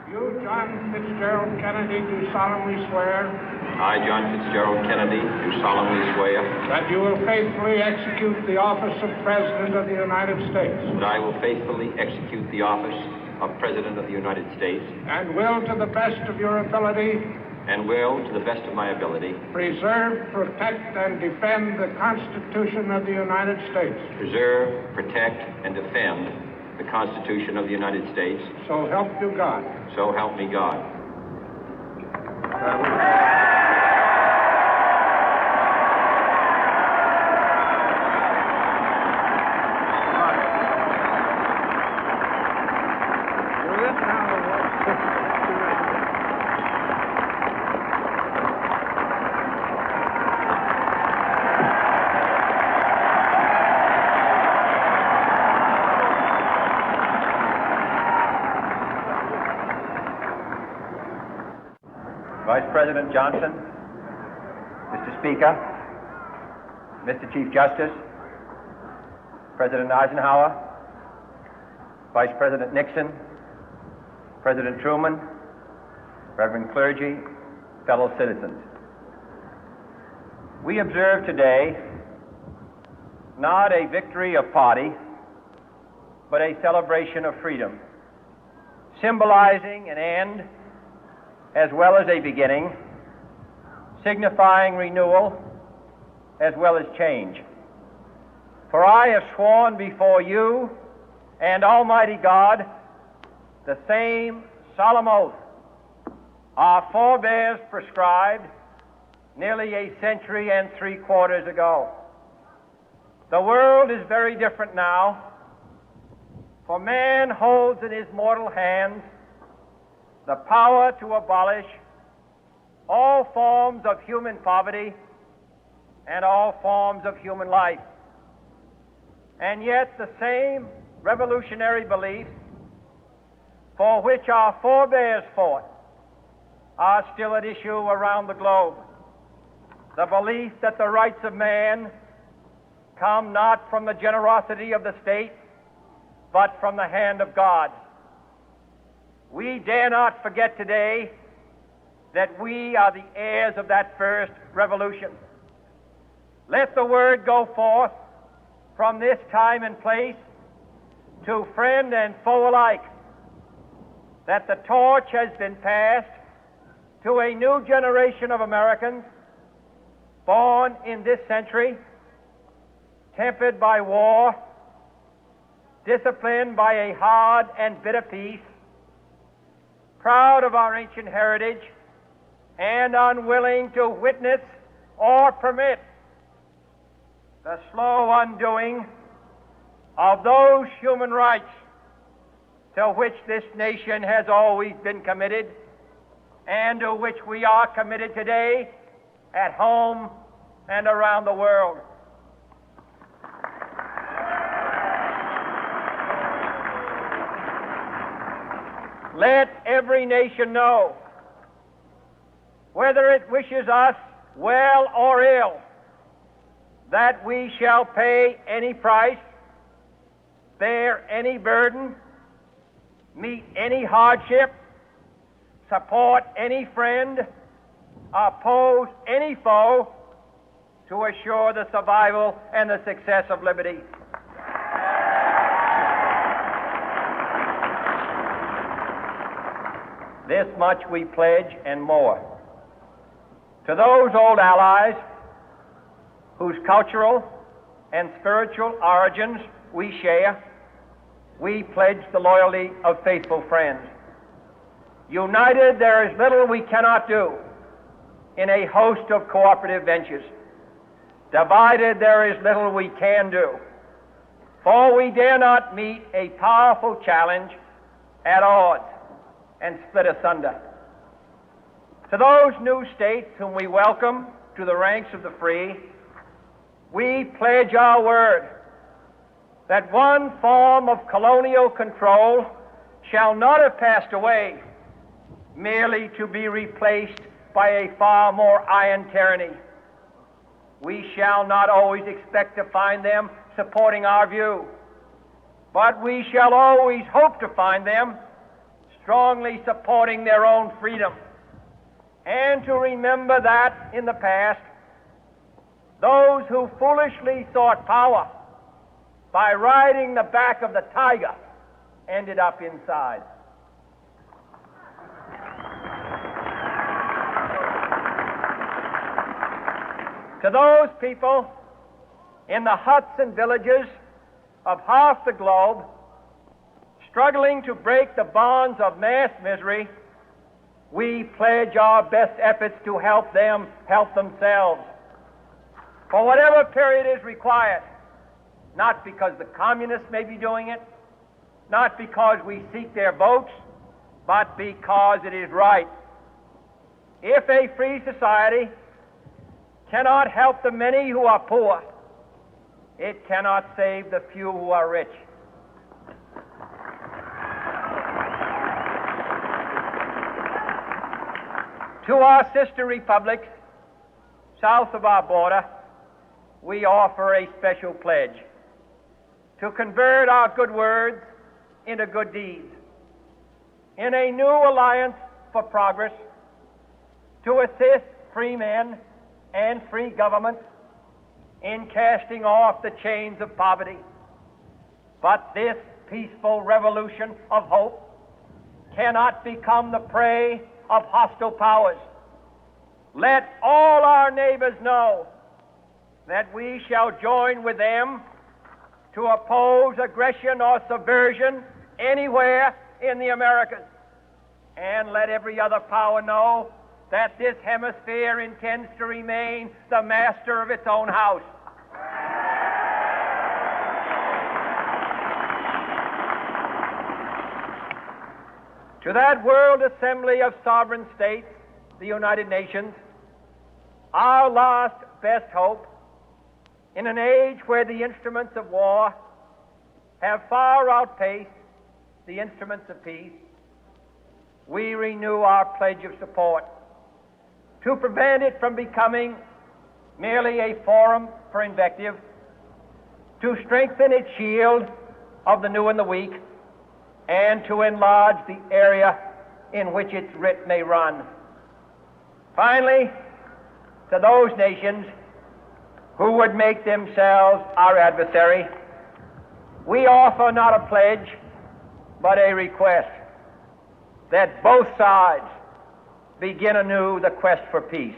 You, John Fitzgerald Kennedy, do solemnly swear. I, John Fitzgerald Kennedy, do solemnly swear. That you will faithfully execute the office of President of the United States. That I will faithfully execute the office of President of the United States. And will, to the best of your ability. And will, to the best of my ability. Preserve, protect, and defend the Constitution of the United States. Preserve, protect, and defend the Constitution of the United States. So help you God. So help me God. Vice President Johnson, Mr. Speaker, Mr. Chief Justice, President Eisenhower, Vice President Nixon, President Truman, Reverend clergy, fellow citizens. We observe today not a victory of party, but a celebration of freedom, symbolizing an end as well as a beginning, signifying renewal as well as change. For I have sworn before you and Almighty God the same solemn oath our forebears prescribed nearly a century and 3/4 ago. The world is very different now, for man holds in his mortal hands the power to abolish all forms of human poverty and all forms of human life. And yet the same revolutionary beliefs for which our forebears fought are still at issue around the globe. The belief that the rights of man come not from the generosity of the state, but from the hand of God. We dare not forget today that we are the heirs of that first revolution. Let the word go forth from this time and place to friend and foe alike that the torch has been passed to a new generation of Americans born in this century, tempered by war, disciplined by a hard and bitter peace, proud of our ancient heritage, and unwilling to witness or permit the slow undoing of those human rights to which this nation has always been committed and to which we are committed today at home and around the world. Let every nation know, whether it wishes us well or ill, that we shall pay any price, bear any burden, meet any hardship, support any friend, oppose any foe to assure the survival and the success of liberty. This much we pledge and more. To those old allies whose cultural and spiritual origins we share, we pledge the loyalty of faithful friends. United, there is little we cannot do in a host of cooperative ventures. Divided, there is little we can do, for we dare not meet a powerful challenge at odds and split asunder. To those new states whom we welcome to the ranks of the free, we pledge our word that one form of colonial control shall not have passed away, merely to be replaced by a far more iron tyranny. We shall not always expect to find them supporting our view, but we shall always hope to find them strongly supporting their own freedom, and to remember that in the past, those who foolishly sought power by riding the back of the tiger ended up inside. To those people in the huts and villages of half the globe struggling to break the bonds of mass misery, we pledge our best efforts to help them help themselves for whatever period is required, not because the communists may be doing it, not because we seek their votes, but because it is right. If a free society cannot help the many who are poor, it cannot save the few who are rich. To our sister republics south of our border, we offer a special pledge to convert our good words into good deeds, in a new alliance for progress, to assist free men and free governments in casting off the chains of poverty. But this peaceful revolution of hope cannot become the prey of hostile powers. Let all our neighbors know that we shall join with them to oppose aggression or subversion anywhere in the Americas. And let every other power know that this hemisphere intends to remain the master of its own house. To that World Assembly of Sovereign States, the United Nations, our last best hope, in an age where the instruments of war have far outpaced the instruments of peace, we renew our pledge of support to prevent it from becoming merely a forum for invective, to strengthen its shield of the new and the weak, and to enlarge the area in which its writ may run. Finally, to those nations who would make themselves our adversary, we offer not a pledge, but a request that both sides begin anew the quest for peace.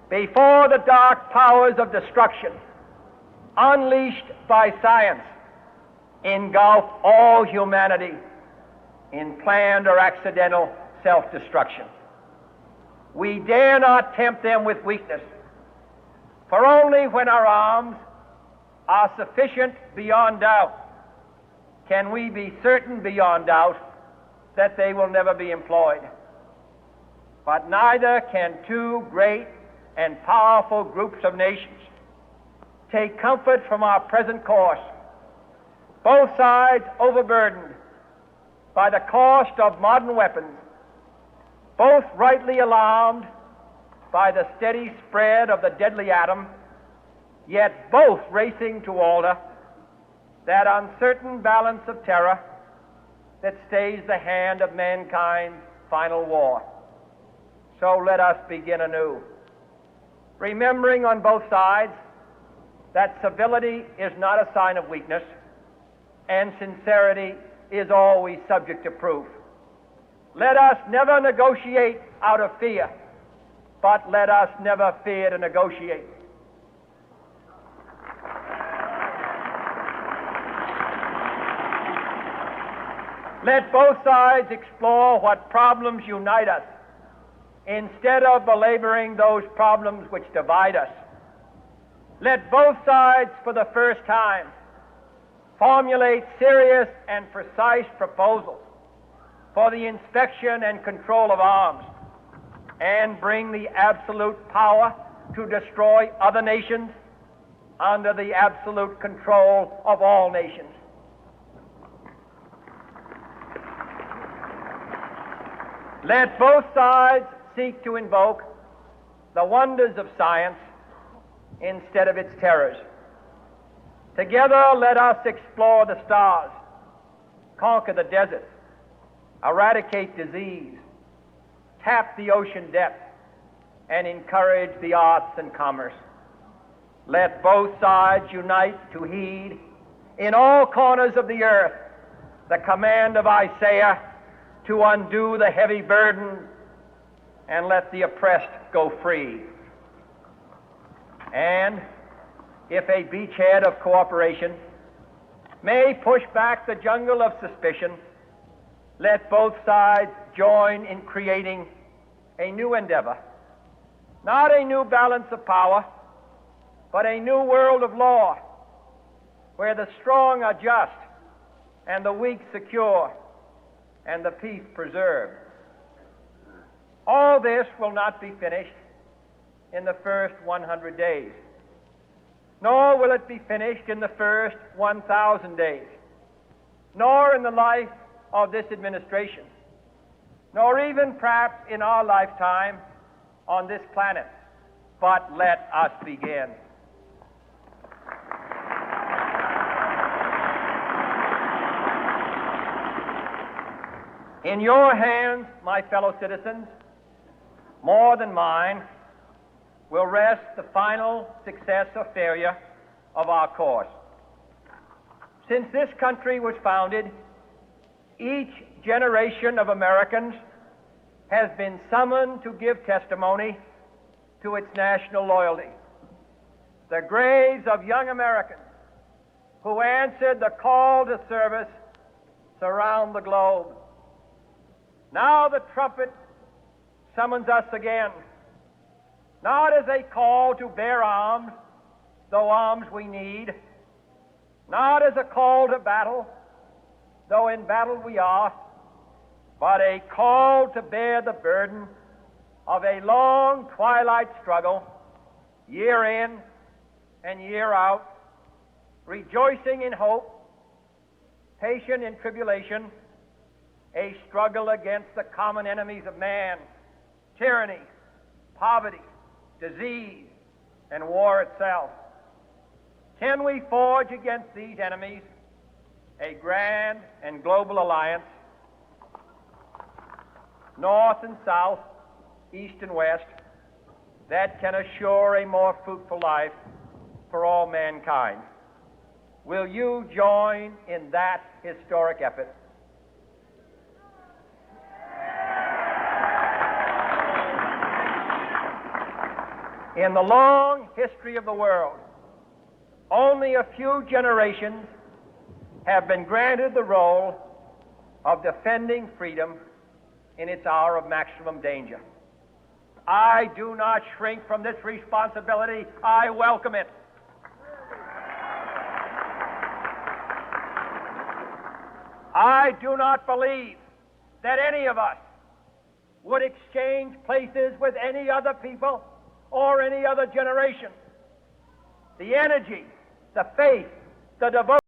Before the dark powers of destruction, unleashed by science, engulf all humanity in planned or accidental self-destruction, we dare not tempt them with weakness, for only when our arms are sufficient beyond doubt can we be certain beyond doubt that they will never be employed. But neither can two great and powerful groups of nations take comfort from our present course, both sides overburdened by the cost of modern weapons, both rightly alarmed by the steady spread of the deadly atom, yet both racing to alter that uncertain balance of terror that stays the hand of mankind's final war. So let us begin anew, remembering on both sides that civility is not a sign of weakness, and sincerity is always subject to proof. Let us never negotiate out of fear, but let us never fear to negotiate. Let both sides explore what problems unite us, instead of belaboring those problems which divide us. Let both sides, for the first time, formulate serious and precise proposals for the inspection and control of arms, and bring the absolute power to destroy other nations under the absolute control of all nations. Let both sides seek to invoke the wonders of science instead of its terrors. Together, let us explore the stars, conquer the deserts, eradicate disease, tap the ocean depth, and encourage the arts and commerce. Let both sides unite to heed in all corners of the earth the command of Isaiah to undo the heavy burden and let the oppressed go free. And if a beachhead of cooperation may push back the jungle of suspicion, let both sides join in creating a new endeavor, not a new balance of power, but a new world of law, where the strong are just and the weak secure and the peace preserved. All this will not be finished in the first 100 days, nor will it be finished in the first 1,000 days, nor in the life of this administration, nor even perhaps in our lifetime on this planet. But let us begin. In your hands, my fellow citizens, more than mine, will rest the final success or failure of our course. Since this country was founded, each generation of Americans has been summoned to give testimony to its national loyalty. The graves of young Americans who answered the call to service surround the globe. Now the trumpet summons us again, not as a call to bear arms, though arms we need, not as a call to battle, though in battle we are, but a call to bear the burden of a long twilight struggle, year in and year out, rejoicing in hope, patient in tribulation, a struggle against the common enemies of man, tyranny, poverty, disease, and war itself. Can we forge against these enemies a grand and global alliance, north and south, east and west, that can assure a more fruitful life for all mankind? Will you join in that historic effort? In the long history of the world, only a few generations have been granted the role of defending freedom in its hour of maximum danger. I do not shrink from this responsibility. I welcome it. I do not believe that any of us would exchange places with any other people or any other generation. The energy, the faith, the devotion